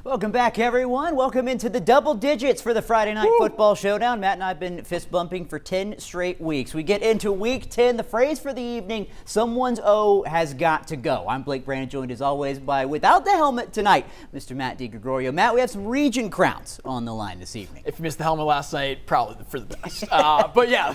Welcome back, everyone. Welcome into the double digits for the Friday Night Football Showdown. Matt and I have been fist bumping for 10 straight weeks. We get into week 10. The phrase for the evening, someone's O has got to go. I'm Blake Brandon, joined as always by, without the helmet tonight, Mr. Matt DiGregorio. Matt, we have some region crowns on the line this evening. If you missed the helmet last night, probably for the best. But yeah,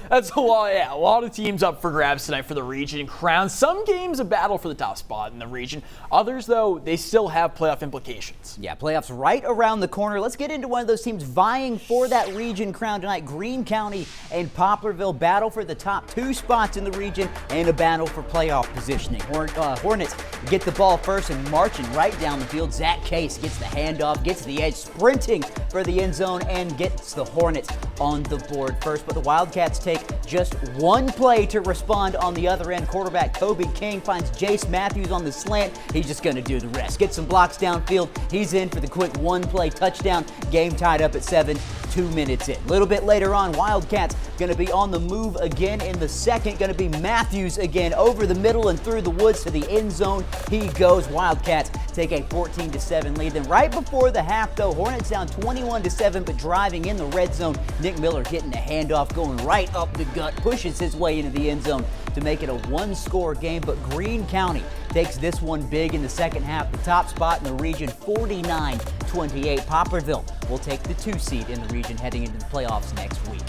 that's a lot of teams up for grabs tonight for the region crowns. Some games a battle for the top spot in the region. Others, though, they still have playoff implications. Yeah, playoffs right around the corner. Let's get into one of those teams vying for that region crown tonight. Greene County and Poplarville battle for the top two spots in the region and a battle for playoff positioning. Hornets get the ball first and marching right down the field. Zach Case gets the handoff, gets the edge, sprinting for the end zone, and gets the Hornets on the board first. But the Wildcats take just one play to respond on the other end. Quarterback Kobe King finds Jace Matthews on the slant. He's just going to do the rest. Get some blocks downfield. He's in for the quick one-play touchdown. Game tied up at 7, 2 minutes in. A little bit later on, Wildcats going to be on the move again in the second. Going to be Matthews again over the middle and through the woods to the end zone. He goes. Wildcats take a 14-7 lead. Then right before the half, though, Hornets down 21-7, but driving in the red zone. Nick Miller getting a handoff, going right up the gut, pushes his way into the end zone to make it a one-score game. But Greene County takes this one big in the second half. The top spot in the region, 49-28. Poplarville will take the 2 seed in the region heading into the playoffs next week.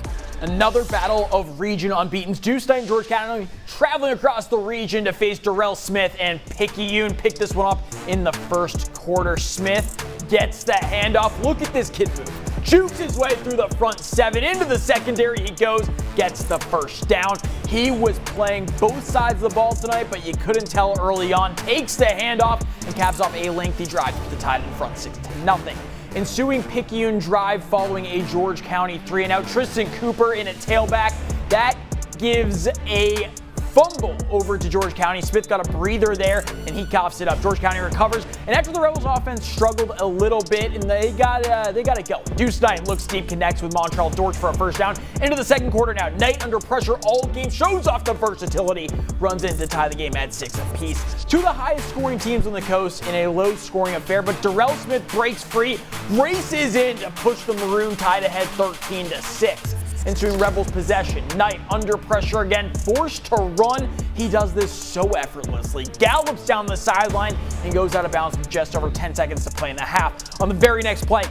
Another battle of region unbeatens. Deuce and George County traveling across the region to face Darrell Smith and Picayune. Picked this one up in the first quarter. Smith gets the handoff. Look at this kid move. Jukes his way through the front 7. Into the secondary he goes, gets the first down. He was playing both sides of the ball tonight, but you couldn't tell early on. Takes the handoff and caps off a lengthy drive to the Tide in front 6-0. Ensuing Picayune drive following a George County 3-and-out. Tristan Cooper in a tailback. That gives a fumble over to George County. Smith got a breather there, and he coughs it up. George County recovers, and after the Rebels offense struggled a little bit, and they got to go. Deuce Knight looks deep, connects with Montreal Dortch for a first down. Into the second quarter now. Knight under pressure all game, shows off the versatility, runs in to tie the game at 6 apiece. Two of the highest scoring teams on the coast in a low scoring affair, but Darrell Smith breaks free, races in to push the Maroon Tide ahead 13-6. Ensuing Rebels possession. Knight under pressure again, forced to run. He does this so effortlessly. Gallops down the sideline and goes out of bounds with just over 10 seconds to play in the half. On the very next play,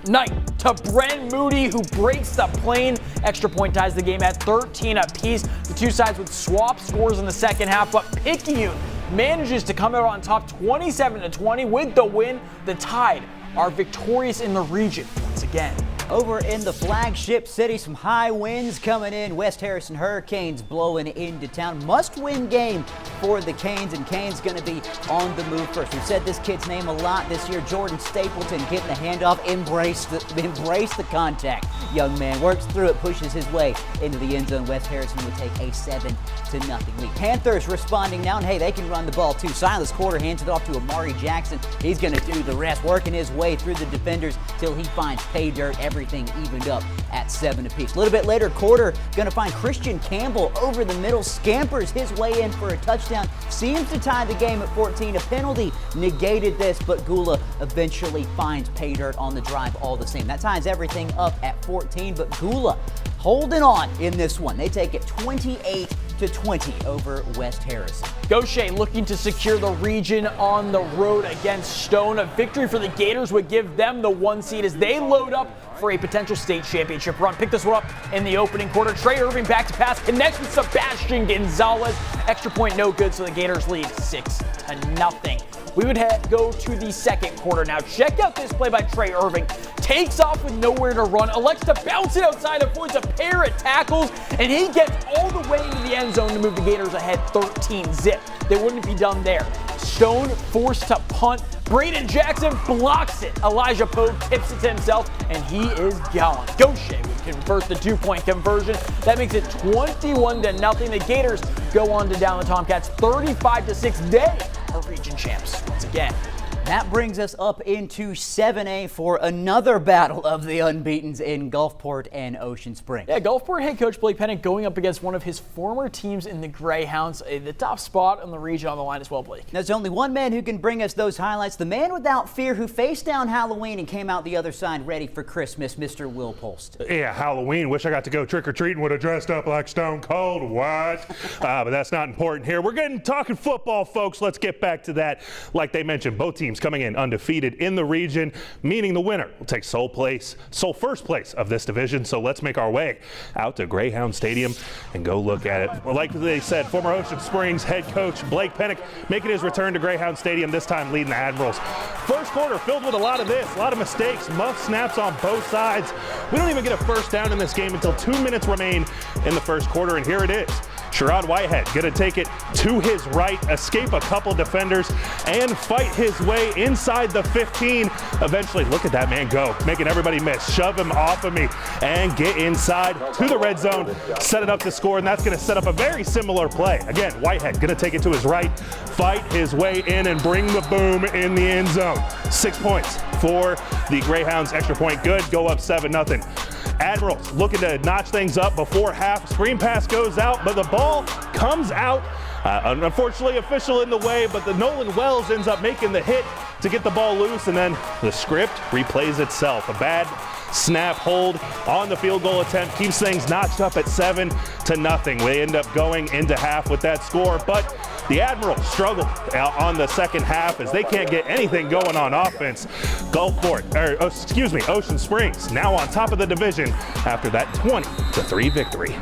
Knight to Bren Moody, who breaks the plane. Extra point ties the game at 13 apiece. The two sides would swap scores in the second half, but Picayune manages to come out on top 27-20 with the win. The Tide are victorious in the region once again. Over in the flagship city, some high winds coming in. West Harrison Hurricanes blowing into town. Must-win game for the Canes, and Canes going to be on the move first. We've said this kid's name a lot this year. Jordan Stapleton getting the handoff. Embrace the contact. Young man works through it, pushes his way into the end zone. West Harrison would take a 7-0 lead. Panthers responding now, and hey, they can run the ball too. Silas Porter hands it off to Amari Jackson. He's going to do the rest, working his way through the defenders till he finds pay dirt. Everything evened up at 7 apiece. A little bit later, Quarter going to find Christian Campbell over the middle, scampers his way in for a touchdown, seems to tie the game at 14. A penalty negated this, but Gula eventually finds pay dirt on the drive all the same. That ties everything up at 14, but Gula holding on in this one. They take it 28-20 over West Harrison. Gautier looking to secure the region on the road against Stone. A victory for the Gators would give them the 1 seed as they load up for a potential state championship run. Pick this one up in the opening quarter. Trey Irving back to pass, connects with Sebastian Gonzalez. Extra point no good, so the Gators lead 6-0. We would go to the second quarter now. Check out this play by Trey Irving. Takes off with nowhere to run, elects to bounce it outside, avoids a pair of tackles, and he gets all the way into the end zone to move the Gators ahead 13-0. They wouldn't be done there. Stone forced to punt. Braden Jackson blocks it. Elijah Pogue tips it to himself, and he is gone. Gautier would convert the 2-point conversion. That makes it 21-0. The Gators go on to down the Tomcats 35-6. They are region champs once again. That brings us up into 7A for another battle of the unbeatens in Gulfport and Ocean Springs. Yeah, Gulfport head coach Blake Pennick going up against one of his former teams in the Greyhounds. The top spot in the region on the line as well, Blake. There's only one man who can bring us those highlights. The man without fear who faced down Halloween and came out the other side ready for Christmas, Mr. Will Polston. Yeah, Halloween. Wish I got to go trick-or-treating. Would have dressed up like Stone Cold. What? But that's not important here. We're getting talking football, folks. Let's get back to that. Like they mentioned, both teams coming in undefeated in the region, meaning the winner will take sole first place of this division. So let's make our way out to Greyhound Stadium and go look at it. Well, like they said, former Ocean Springs head coach Blake Pennick making his return to Greyhound Stadium, this time leading the Admirals. First quarter filled with a lot of mistakes, muff snaps on both sides. We don't even get a first down in this game until 2 minutes remain in the first quarter, and here it is. Sherrod Whitehead going to take it to his right, escape a couple defenders, and fight his way inside the 15. Eventually, look at that man go, making everybody miss. Shove him off of me and get inside to the red zone, set it up to score, and that's going to set up a very similar play. Again, Whitehead going to take it to his right, fight his way in, and bring the boom in the end zone. 6 points for the Greyhounds. Extra point good, go up 7-0. Admirals looking to notch things up before half. Screen pass goes out, but the ball comes out. Unfortunately, official in the way, but the Nolan Wells ends up making the hit to get the ball loose, and then the script replays itself. A bad snap hold on the field goal attempt keeps things notched up at 7-0. We end up going into half with that score, but the Admirals struggle on the second half as they can't get anything going on offense. Ocean Springs now on top of the division after that 20-3 victory.